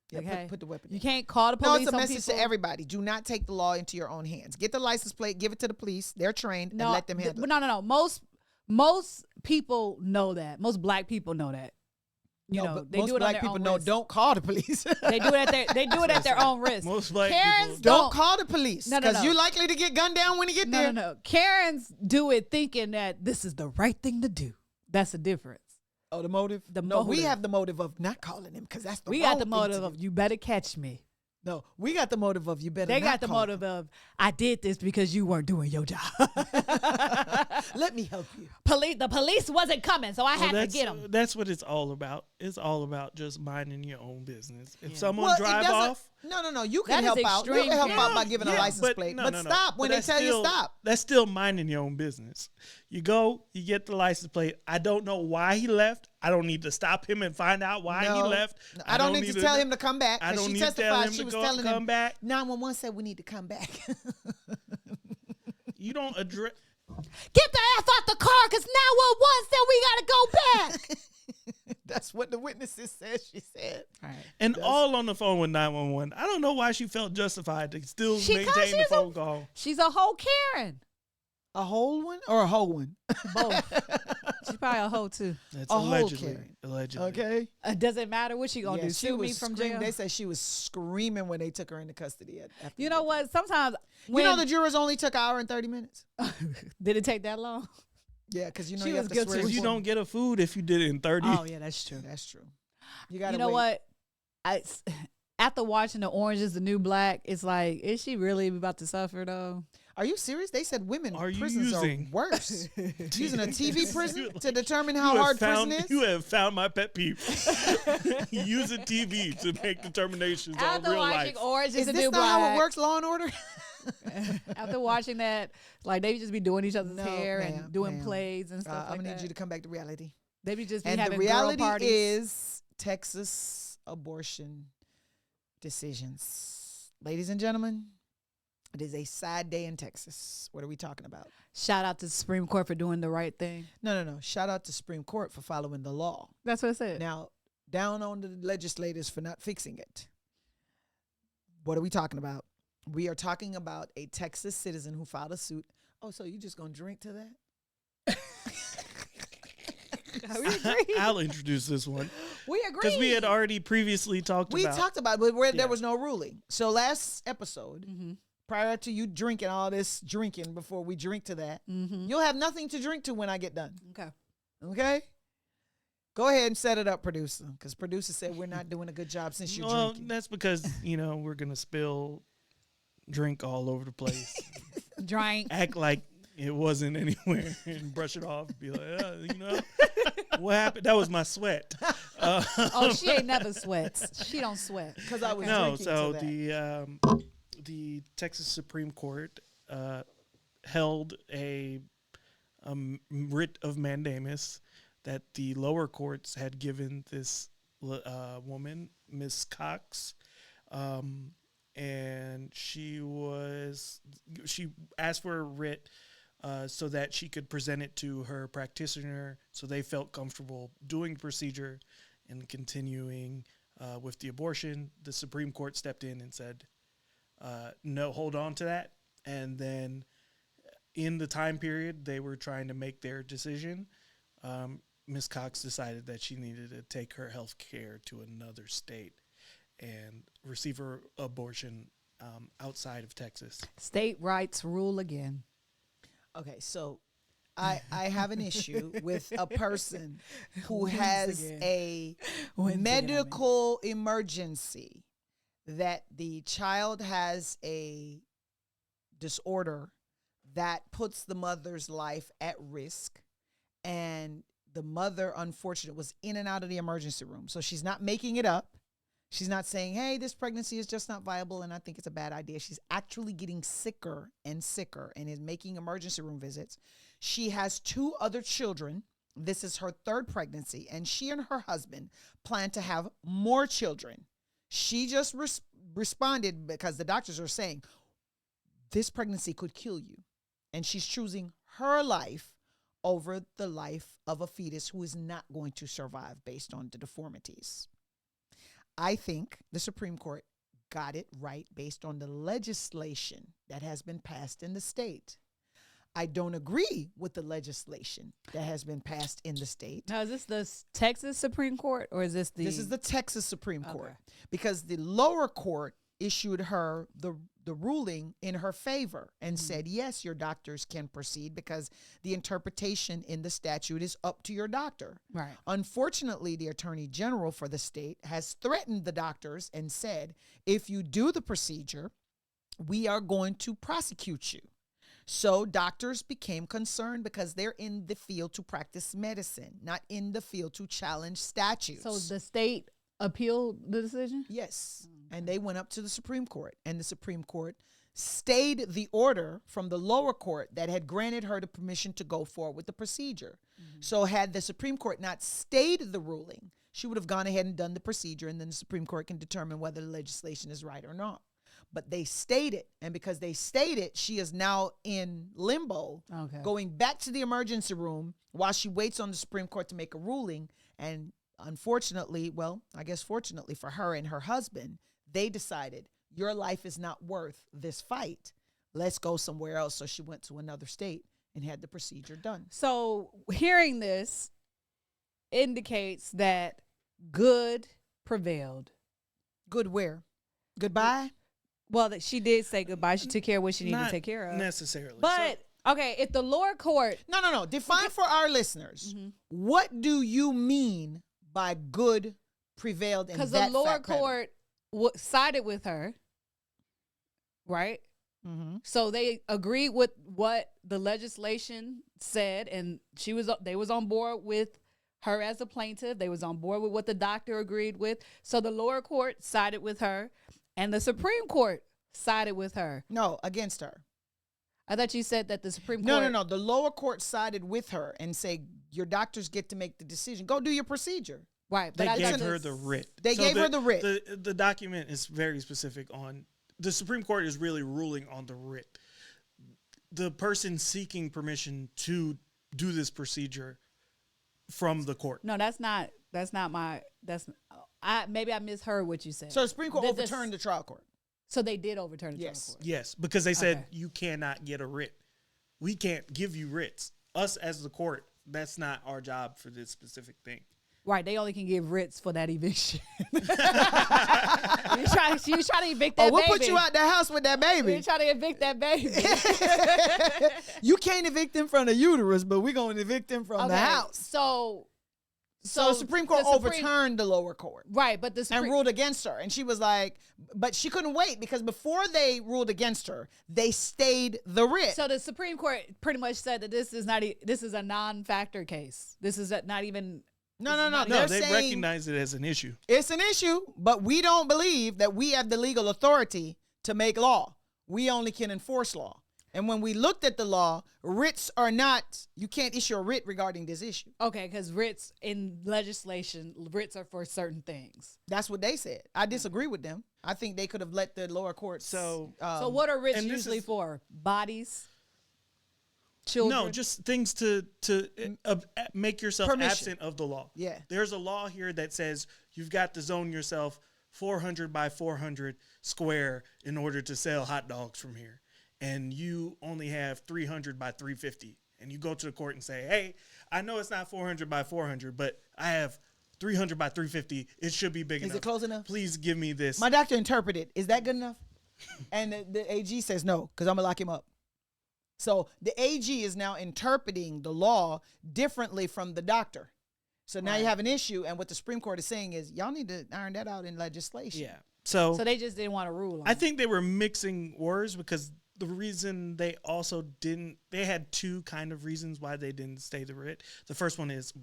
Yeah, Okay? put the weapon You down. can't call the No, police it's a on message people. to everybody. Do not take the law into your own hands. Get the license plate, give it to the police. They're trained, and let them handle it. No. Most people know that. Most black people know that. You know, but they most do it on black their people own know risk. don't call the police. They do it at their own risk. Most black Karens people Don't call the police, No, no, because no. you're likely to get gunned down when you get there. No. Karens do it thinking that this is the right thing to do. That's the difference. Oh, the motive? The No, we motive. have the motive of not calling him, because that's the We wrong got the thing motive to of do. you better catch me. No, we got the motive of you better They not got the call motive of I did this because you weren't doing your job. Let me help you. The police wasn't coming, so I had to get them. That's what it's all about. It's all about just minding your own business. If someone Well, it drive doesn't- off, No. You That can is help out. You extreme, can help Karen. out by giving a license plate. no, But no, no. stop when But they that's tell you still- stop. That's still minding your own business. You go, you get the license plate. I don't know why he left. I don't need to stop him and find out why he No. left. No, I don't need to tell him to come back. I 'Cause don't she need to tell testified him she to was go telling come him, back. 911 said we need to come back. You don't address. Get the F out the car because 911 said we got to go back. That's what the witnesses said. She said. All right. And all on the phone with 911. I don't know why she felt justified to still She- 'cause maintain the she's a- phone call. She's a whole Karen. A whole one or a whole one? Both. She's probably a hoe too. That's A whole allegedly. Karen. Allegedly. Okay. Doesn't matter what she gonna do. she Sue me was from screaming. jail. They said she was screaming when they took her into custody. After You know what? Sometimes You when know the jurors only took an hour and 30 minutes. did it take that long? Yeah, because you know She you was have to guilty. swear. Because you before- don't get a food if you did it in 30. Oh yeah, that's true. That's true. You got to You know what? After watching The Orange Is the New Black, it's like, is she really about to suffer though? Are you serious? They said women Are you prisons using- are worse. Using a TV prison to determine how You have hard found, prison is? You have found my pet peeve. Using TV to make determinations on After real watching life. Orange Is Is the this New not how Black, it works, Law and Order? after watching that, like they just be doing each other's No, hair ma'am, and doing ma'am. plays and stuff I'm like going to need that. you to come back to reality. They be just be And the having reality girl parties. is Texas abortion decisions. Ladies and gentlemen, it is a sad day in Texas. What are we talking about? Shout out to the Supreme Court for doing the right thing. No. Shout out to Supreme Court for following the law. That's what it said. Now, down on the legislators for not fixing it. What are we talking about? We are talking about a Texas citizen who filed a suit. Oh, so you just going to drink to that? We agree. I'll introduce this one. We agree. Because we had already previously talked We about. talked about it, but where Yeah. there was no ruling. So last episode, Mm-hmm. prior to you drinking all this drinking before we drink to that, Mm-hmm. you'll have nothing to drink to when I get done. Okay. Okay? Go ahead and set it up, producer. Because producer said we're not doing a good job since you're Well, drinking. that's because, we're going to spill drink all over the place. Drink. Act like it wasn't anywhere and brush it off. Be like, what happened? That was my sweat. Oh, she ain't never sweats. She don't sweat. Because I was No, drinking so to that. the Texas Supreme Court held a writ of mandamus that the lower courts had given this woman, Miss Cox, and she asked for a writ so that she could present it to her practitioner, so they felt comfortable doing the procedure and continuing with the abortion. The Supreme Court stepped in and said, no, hold on to that. And then in the time period they were trying to make their decision, Ms. Cox decided that she needed to take her health care to another state and receive her abortion outside of Texas. State rights rule again. Okay, so I have an issue with a person who Once has again. a Once again, I mean. medical emergency that the child has a disorder that puts the mother's life at risk, and the mother, unfortunately, was in and out of the emergency room. So she's not making it up. She's not saying, hey, this pregnancy is just not viable and I think it's a bad idea. She's actually getting sicker and sicker and is making emergency room visits. She has 2 other children. This is her 3rd pregnancy, and she and her husband plan to have more children. She just responded because the doctors are saying, this pregnancy could kill you. And she's choosing her life over the life of a fetus who is not going to survive based on the deformities. I think the Supreme Court got it right based on the legislation that has been passed in the state. I don't agree with the legislation that has been passed in the state. Now, is this the Texas Supreme Court or is this the... This is the Texas Supreme Court, Okay. because the lower court issued her the ruling in her favor and said, yes, your doctors can proceed because the interpretation in the statute is up to your doctor. Right. Unfortunately, the Attorney General for the state has threatened the doctors and said, if you do the procedure, we are going to prosecute you. So doctors became concerned because they're in the field to practice medicine, not in the field to challenge statutes. So the state appealed the decision? Yes. And they went up to the Supreme Court, and the Supreme Court stayed the order from the lower court that had granted her the permission to go forward with the procedure. So had the Supreme Court not stayed the ruling, she would have gone ahead and done the procedure, and then the Supreme Court can determine whether the legislation is right or not. But they stayed it, and because they stayed it, she is now in limbo, Okay. going back to the emergency room while she waits on the Supreme Court to make a ruling. And unfortunately, well, I guess fortunately for her and her husband, they decided your life is not worth this fight. Let's go somewhere else. So she went to another state and had the procedure done. So hearing this indicates that good prevailed. Good where? Goodbye? Well, that she did say goodbye. She took care of what she needed to Not take care of. necessarily. But okay, if the lower court, No. Define for our listeners, what do you mean by good prevailed in because that the lower fact pattern? court sided with her, right? Mhm. So they agreed with what the legislation said, and they was on board with her as a plaintiff. They was on board with what the doctor agreed with. So the lower court sided with her, and the Supreme Court sided with her. No, against her. I thought you said that the Supreme Court. No. The lower court sided with her and say, your doctors get to make the decision. Go do your procedure. Right, they but I gave thought her this- the writ. They gave her the writ. The document is very specific on the Supreme Court is really ruling on the writ. The person seeking permission to do this procedure from the court. No, that's not my. Maybe I misheard what you said. So the Supreme Court This- overturned the trial court. So they did overturn the Yes. trial court. Yes, because they said Okay. you cannot get a writ. We can't give you writs. Us as the court, that's not our job for this specific thing. Right, they only can give writs for that eviction. She was trying to evict that Oh, we'll baby. put you out the house with that You're baby. trying to evict that baby. You can't evict him from the uterus, but we're going to evict him from the Okay, house. So So the Supreme Court overturned the lower court Right, but the and Supreme ruled against her. And she was like, but she couldn't wait because before they ruled against her, they stayed the writ. So the Supreme Court pretty much said that this is a non-factor case. This is not even. No. No, They're they saying recognize it as an issue. it's an issue, but we don't believe that we have the legal authority to make law. We only can enforce law. And when we looked at the law, writs are not, you can't issue a writ regarding this issue. Okay, because writs in legislation, writs are for certain things. That's what they said. I disagree with them. I think they could have let the lower courts. So- So what are writs and this usually is- for? Bodies? Children? No, just things to make yourself Permission. absent of the law. Yeah. There's a law here that says you've got to zone yourself 400 by 400 square in order to sell hot dogs from here. And you only have 300 by 350. And you go to the court and say, hey, I know it's not 400 by 400, but I have 300 by 350. It should be big enough. Is it close enough? Please give me this. My doctor interpreted. Is that good enough? And the AG says no, because I'm going to lock him up. So the AG is now interpreting the law differently from the doctor. So now you have an issue, and what the Supreme Court is saying is y'all need to iron that out in legislation. Yeah. So they just didn't want to rule on I it. think they were mixing words because the reason they also didn't, they had two kind of reasons why they didn't stay the writ. The first one is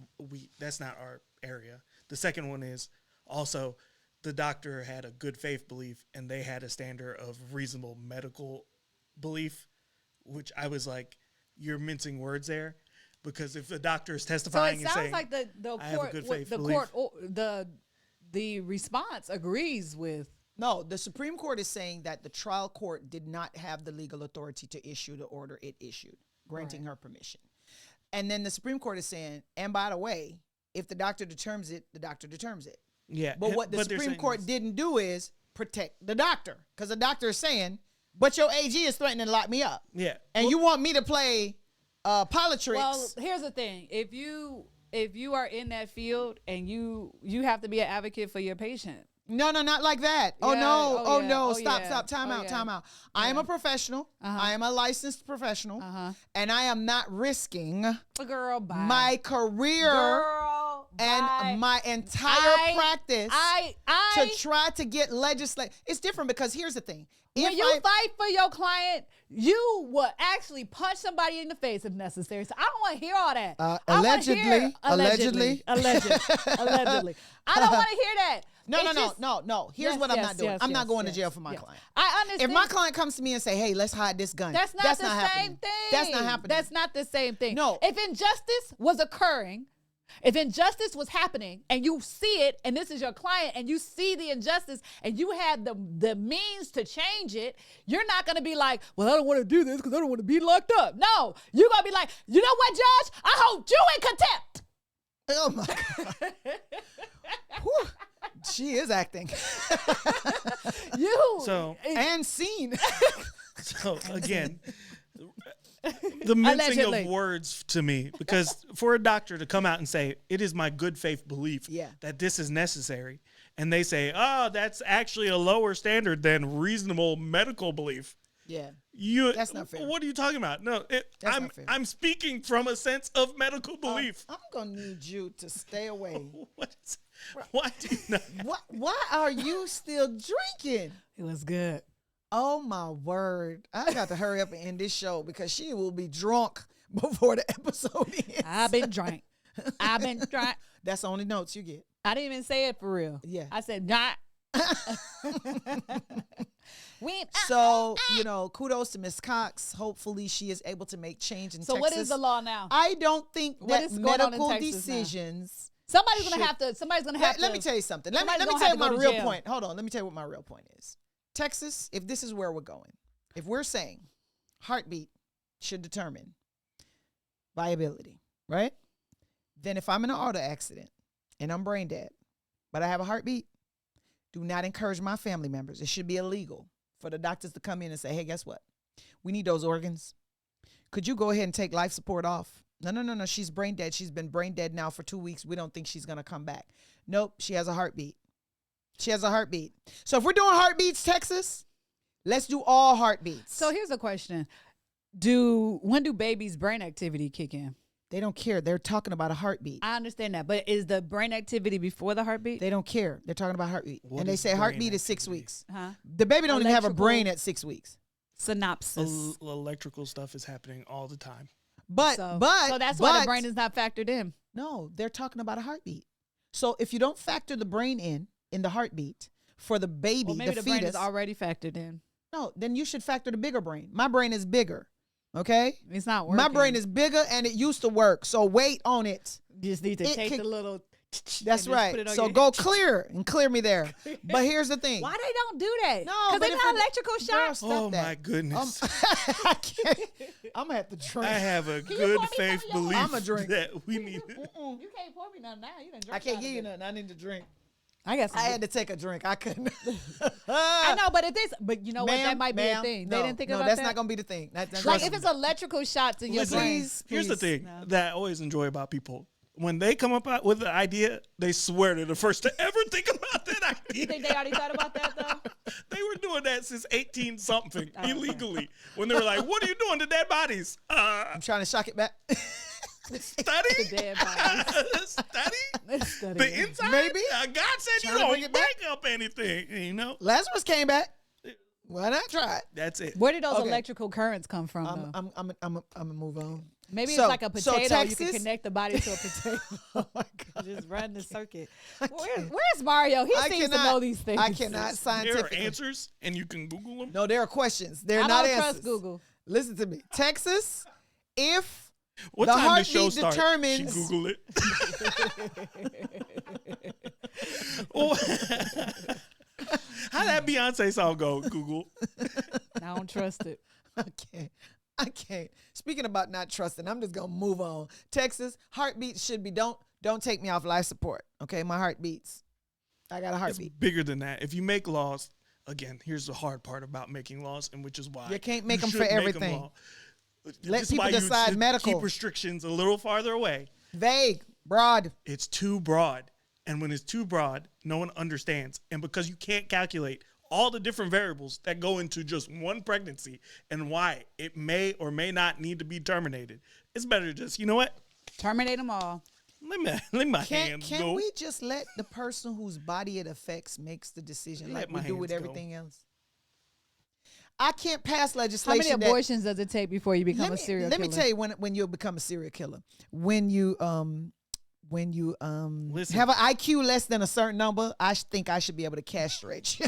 that's not our area. The second one is also the doctor had a good faith belief and they had a standard of reasonable medical belief, which I was like, you're mincing words there. Because if the doctor is testifying and saying, like the I have a court, good faith the belief. court, the response agrees with. No, the Supreme Court is saying that the trial court did not have the legal authority to issue the order it issued, granting her permission. And then the Supreme Court is saying, and by the way, if the doctor determines it, the doctor determines it. yeah. But what the Supreme Court didn't do is protect the doctor. Because the doctor is saying, but your AG is threatening to lock me up. Yeah. And you want me to play politics. Well, here's the thing: if you are in that field and you have to be an advocate for your patient. No, not like that. Yeah, Oh yeah, no. oh, Stop. yeah, Time oh, out. yeah. Time out. I am a professional. I am a licensed professional. And I am not risking Girl, bye. my career Girl, and bye. my entire practice I to try to get legislate. It's different because here's the thing. when If you I- fight for your client, you will actually punch somebody in the face if necessary. So I don't want to hear all that. I wanna hear- allegedly. allegedly. I don't want to hear that. No. Here's what I'm not doing. I'm not going to jail for my client. I understand. If my client comes to me and say, "Hey, let's hide this gun," That's not the happening. same thing. That's not happening. That's not the same thing. No. If injustice was occurring, if injustice was happening and you see it, and this is your client, and you see the injustice, and you had the means to change it, you're not going to be like, well, I don't want to do this because I don't want to be locked up. No, you're going to be like, you know what, Judge? I hold you in contempt. Oh my God. Whew. She is acting. And seen. So again, the mincing Allegedly. of words to me, because for a doctor to come out and say, it is my good faith belief that this is necessary, and they say, oh, that's actually a lower standard than reasonable medical belief. Yeah. That's not fair. What are you talking about? No, not fair. I'm speaking from a sense of medical belief. I'm gonna need you to stay away. Why do you not? Why are you still drinking? It was good. Oh my word! I got to hurry up and end this show because she will be drunk before the episode ends. I've been drunk. That's the only notes you get. I didn't even say it for real. Yeah. I said not. So, kudos to Miss Cox. Hopefully she is able to make change in Texas. So what is the law now? I don't think What that is going on in medical Texas now? decisions. Somebody's gonna have to. Let me tell you something. Let me somebody's tell you gonna have my to go to real jail. point. Hold on. Let me tell you what my real point is. Texas, if this is where we're going, if we're saying heartbeat should determine viability, right? Then if I'm in an auto accident and I'm brain dead, but I have a heartbeat, do not encourage my family members. It should be illegal for the doctors to come in and say, hey, guess what? We need those organs. Could you go ahead and take life support off? No. She's brain dead. She's been brain dead now for 2 weeks. We don't think she's going to come back. Nope. She has a heartbeat. She has a heartbeat. So if we're doing heartbeats, Texas, let's do all heartbeats. So here's a question. When do babies' brain activity kick in? They don't care. They're talking about a heartbeat. I understand that. But is the brain activity before the heartbeat? They don't care. They're talking about heartbeat. What and they is say brain heartbeat is 6 activity? weeks. Huh? The baby don't even have a Electrical- brain at 6 weeks. Synopsis. Electrical stuff is happening all the time. So that's why the brain is not factored in. No, they're talking about a heartbeat. So if you don't factor the brain in the heartbeat for the baby, Well, maybe the the brain fetus, is already factored in. no, then you should factor the bigger brain. My brain is bigger. Okay? It's not working. My brain is bigger and it used to work. So wait on it. You just need to it take can- the little. That's and just put right. it on So your go head. clear and clear me there. But here's the thing. Why they don't do that? No, because but they if got it- electrical Girl, shocks. stop Oh that. my goodness. I can't. I'm gonna have to drink. I have a you good pour me some faith of yours? belief I'ma drink. that we need. You can't pour me nothing now. You done I drank can't out give of you it. nothing. I need to drink. I guess I had to take a drink. I couldn't. I know, but but you know what? That might be a thing. No, They didn't think no, about that's that. not gonna be the thing. That's Like if it's electrical shots in your Listen, brain. Please, here's the please. thing No. that I always enjoy about people. when they come up with an idea, they swear they're the first to ever think about that idea. You think they already thought about that though? They were doing that since 18-something illegally. When they were like, "What are you doing to dead bodies?" I'm trying to shock it back. Study? The dead bodies. Study? The inside? Maybe. God said Trying you to bring don't it back. break up anything, you know? Lazarus came back. Why not try it? That's it. Where did those Okay. electrical currents come from though? I'm gonna move on. Maybe So- it's like a so potato. You Texas- can connect the body to a potato. Oh my God. Just run the circuit. I Where's Mario? He I seems to cannot- know these things. I cannot There are scientifically. answers, and you can Google them. No, there are questions. They're I not don't answers. trust Google. Listen to me. Texas, if What the time the show heartbeat starts? determines- She Google it. Oh. How that Beyonce song go, Google? I don't trust it. I can't. Speaking about not trusting, I'm just gonna move on. Texas, heartbeat should be don't take me off life support. Okay, my heart beats. I got a It's heartbeat. bigger than that. If you make laws, again, here's the hard part about making laws, and which is why You can't make them should for make 'em everything. law. Let This is people why you decide should medical. Keep restrictions a little farther away. Vague, broad. It's too broad. And when it's too broad, no one understands. And because you can't calculate all the different variables that go into just one pregnancy and why it may or may not need to be terminated, it's better to just, you know what? Terminate them all. Let my hands Can go. we just let the person whose body it affects makes the decision Let like we my do with hands go. everything else? I can't pass How legislation. many abortions does it take before you become a serial let killer? me tell you when you become a serial killer. When you Listen. have an IQ less than a certain number, I think I should be able to castrate you.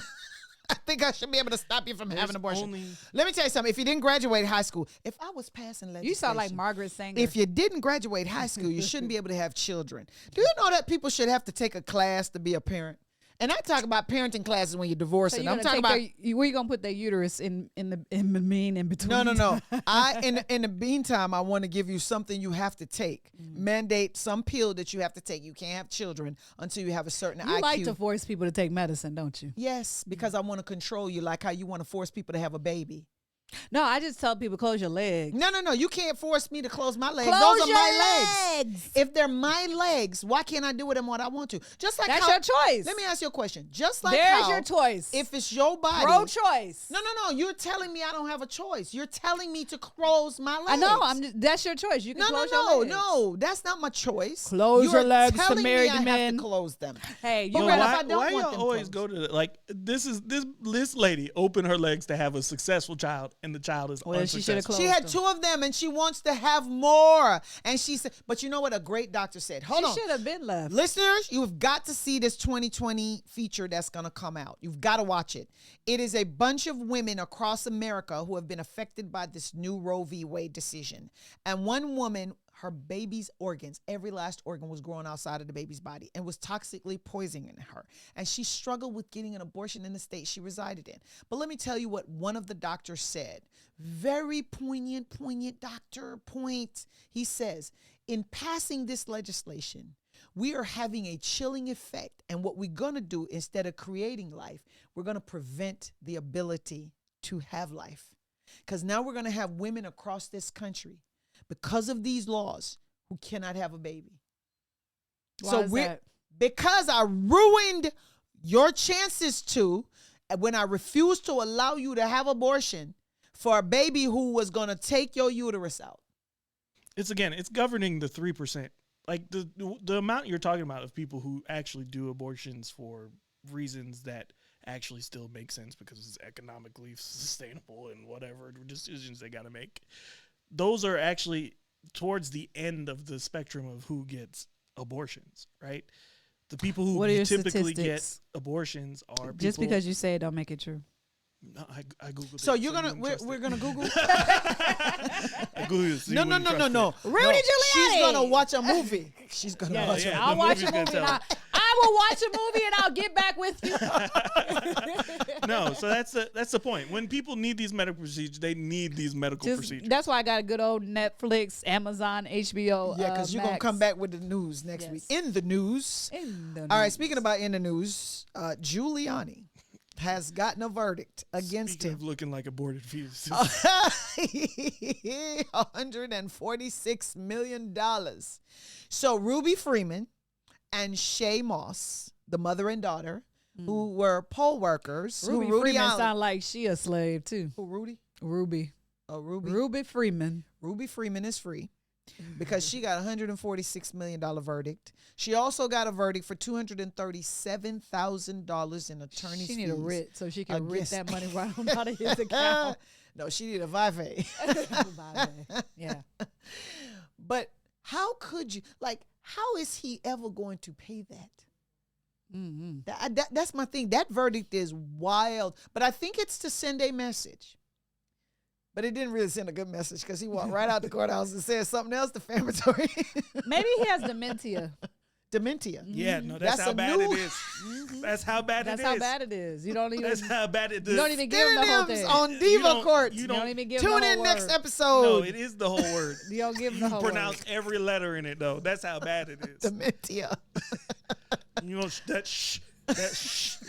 I think I should be able to stop you from having an abortion. Let me tell you something. If you didn't graduate high school, if I was passing legislation, You sound like Margaret Sanger. if you didn't graduate high school, you shouldn't be able to have children. Do you know that people should have to take a class to be a parent? And I talk about parenting classes when you're so divorcing. you're I'm gonna talking take about where you gonna put their uterus in between? no. In the meantime, I want to give you something you have to take. Mandate some pill that you have to take. You can't have children until you have a certain You IQ. like to force people to take medicine, don't you? Yes, because I want to control you, like how you want to force people to have a baby. No, I just tell people close your legs. No. You can't force me to close my legs. Close Those are your my legs. legs. If they're my legs, why can't I do with them what I want to? Just like That's how, your choice. Let me ask you a question. Just like There's how your choice. if it's your body. Pro-choice. No. You're telling me I don't have a choice. You're telling me to close my legs. I know. That's your choice. You can close your legs. No. That's not my choice. Close You're your legs to telling me married I have men. to close them. Hey, you But know what if why I don't why want y'all them always closed? go to like this lady opened her legs to have a successful child, and the child is Well, she shoulda unsuccessful. closed She had them. 2 of them and she wants to have more. And she said, but you know what a great doctor said? Hold on. She should have been left. Listeners, you've got to see this 2020 feature that's going to come out. You've got to watch it. It is a bunch of women across America who have been affected by this new Roe v. Wade decision. And one woman, her baby's organs, every last organ was growing outside of the baby's body and was toxically poisoning her. And she struggled with getting an abortion in the state she resided in. But let me tell you what one of the doctors said. Very poignant doctor point. He says, in passing this legislation, we are having a chilling effect. And what we're going to do, instead of creating life, we're going to prevent the ability to have life. Because now we're going to have women across this country, because of these laws, who cannot have a baby. Why is that? Because I ruined your chances to, when I refused to allow you to have abortion for a baby who was going to take your uterus out. It's governing the 3%. Like the amount you're talking about of people who actually do abortions for reasons that actually still make sense because it's economically sustainable and whatever decisions they got to make. Those are actually towards the end of the spectrum of who gets abortions, right? The people who What are your typically statistics? get abortions are people. Just because you say it don't make it true. No, I googled So it. you're gonna you wouldn't we're trust gonna Google. it. I googled it, so you No. wouldn't trust it. Rudy Giuliani. She's gonna watch a movie. She's gonna Yeah, watch yeah. a I'll the watch a movie's gonna movie. And tell I will watch a movie and I'll get back with you. No, so that's the point. When people need these medical procedures, they need these medical procedures. That's why I got a good old Netflix, Amazon, HBO. Yeah, because you're gonna Max. come back with the news next Yes. week. In the news. In the All right, news. speaking about in the news, Giuliani has gotten a verdict against Speaking him. of looking like aborted fetus. $146 million. So Ruby Freeman and Shay Moss, the mother and daughter, who were poll workers. Ruby Freeman sound like she a slave too. Who, Rudy? Ruby. Oh, Ruby. Ruby Freeman. Ruby Freeman is free because she got a $146 million verdict. She also got a verdict for $237,000 in attorney's fees. She need a writ so she can writ against- that money right on out of his account. No, she need a vive. Yeah. But how could you, how is he ever going to pay that? Mm-hmm. That's my thing. That verdict is wild. But I think it's to send a message. But it didn't really send a good message because he walked right out the courthouse and said something else defamatory. Maybe he has dementia. Dementia. Yeah, no, that's how a bad new- it is. That's how bad That's it is. how bad it is. You don't even. That's how bad it is. You don't even give him the whole Synonyms thing. on Diva Court. You You don't don't even give him Tune the in whole next word. No, episode. it is the whole word. You don't give him the You whole pronounce word. every letter in it, though. That's how bad it is. Dementia. You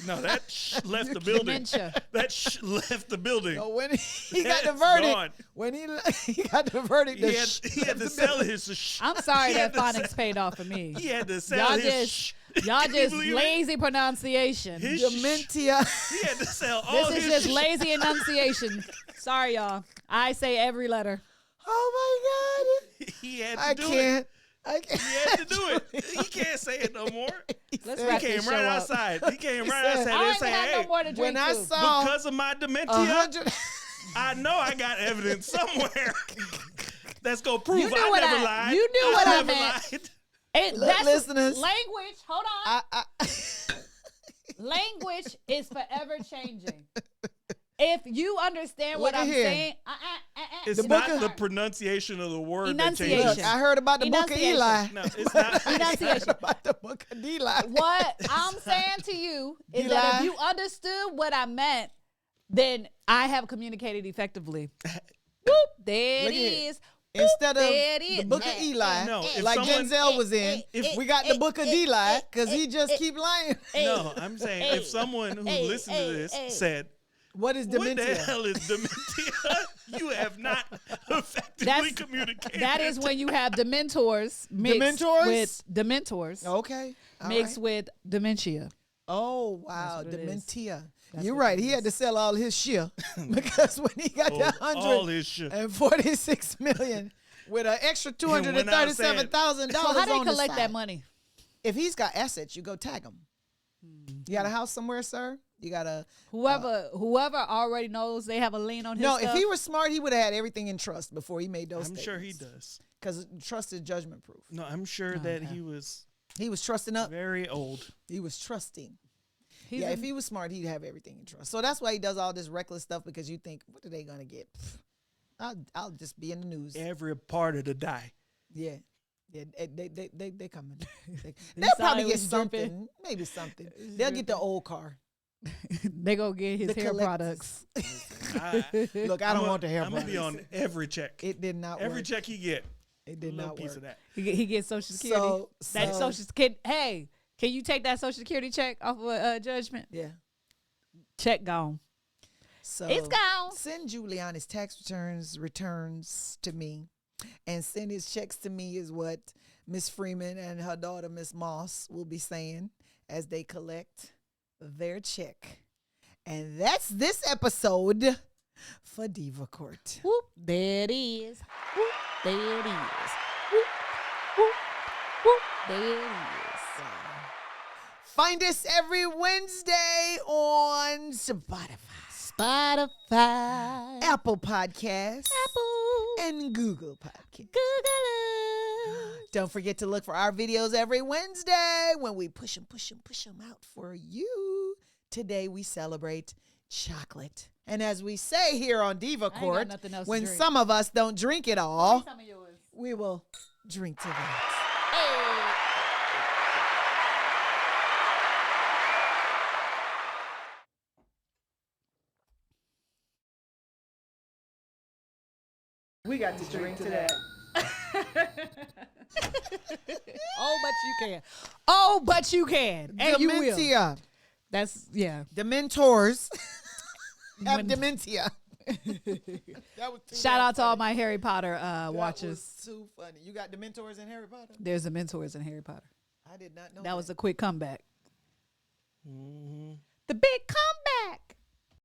know, that left the building. Dementia. That left the building. So when he got the That's verdict, gone. when he got the verdict, He had to sell his I'm sorry He had that to phonics paid off for me. He had to sell Y'all his y'all Can you just believe it? lazy pronunciation. His dementia. He had to sell all This is his just lazy enunciation. Sorry, y'all. I say every letter. Oh He had my to God. do it. I can't. He had to do it. He can't say it no more. Let's said- wrap He came this show right up. outside. He came right said- outside I and don't say, even have "Hey, no more to drink When I to. saw because of my dementia, 100, I know I got evidence somewhere that's gonna prove You knew I what never I- lied. you knew what I never meant. lied. That's listeners. language. Hold on. I Language is forever changing. If you understand what Look at I'm here. saying, It's The not book the of- pronunciation of the word that Enunciation. changes. look, I heard about the book of Enunciation. Eli. No, it's not. I Enunciation. heard about the book of Eli. What I'm saying to you is that if Eli. you understood what I meant, then I have communicated effectively. Whoop, there Look it here. is. Instead of There it the is. book of Eli, No, if like someone- Denzel was in, if we got the book of Eli because he just keep lying. No, I'm saying if someone who listened to this said, What is "What the dementia? hell is dementia?" You have not effectively communicated. That is when you have dementors mixed Dementors? with dementors Okay. all mixed right. with dementia. Oh, wow. what it is. Dementia. That's You're what right. it He had to sell all his shit because when he got the all his shit. $146 million with an extra $237,000 So how they on the collect side. that money? If he's got assets, you go tag him. You got a house somewhere, sir? You got a Whoever already knows they have a lien on his no. stuff. If he was smart, he would have had everything in trust before he made those. I'm sure he does. because trust is judgment proof. No, I'm sure that he was He was trusting up. very old. He was trusting. He's Yeah, in- if he was smart, he'd have everything in trust. So that's why he does all this reckless stuff because you think, what are they gonna get? Pfft, I'll just be in the news. Every part of the die. Yeah. Yeah, they coming. They'll saw probably it get was dripping. something, maybe something. They'll get the old car. they go get his The hair collectors. products. Look, I don't want the hair I'm gonna be products. on every check. It did not Every work. check he get. It did a little not piece work. of that. He gets Social Security. That so- Social Security. Hey, can you take that Social Security check off of judgment? Yeah. Check gone. So It's gone. Send Giuliani's tax returns to me, and send his checks to me is what Miss Freeman and her daughter Miss Moss will be saying as they collect their check. And that's this episode for Diva Court. Whoop, there it is. Whoop, there it is. Whoop, whoop, whoop, there it is. Find us every Wednesday on Spotify, Apple Podcasts, and Google Podcasts. Don't forget to look for our videos every Wednesday when we push them out for you. Today we celebrate chocolate. And as we say here on Diva got Court, nothing else to when drink. some of us don't drink it all, Some of yours. we will drink to that. We got to drink to that. Oh, but you can. Oh, but you can. And you will. Dementia. That's yeah. The mentors have When- dementia. That was too Shout damn out to all funny. my Harry Potter That watchers. was too funny. You got the mentors in Harry Potter? There's the mentors in Harry Potter. I did not know That was a quick comeback. Mhm. The big comeback.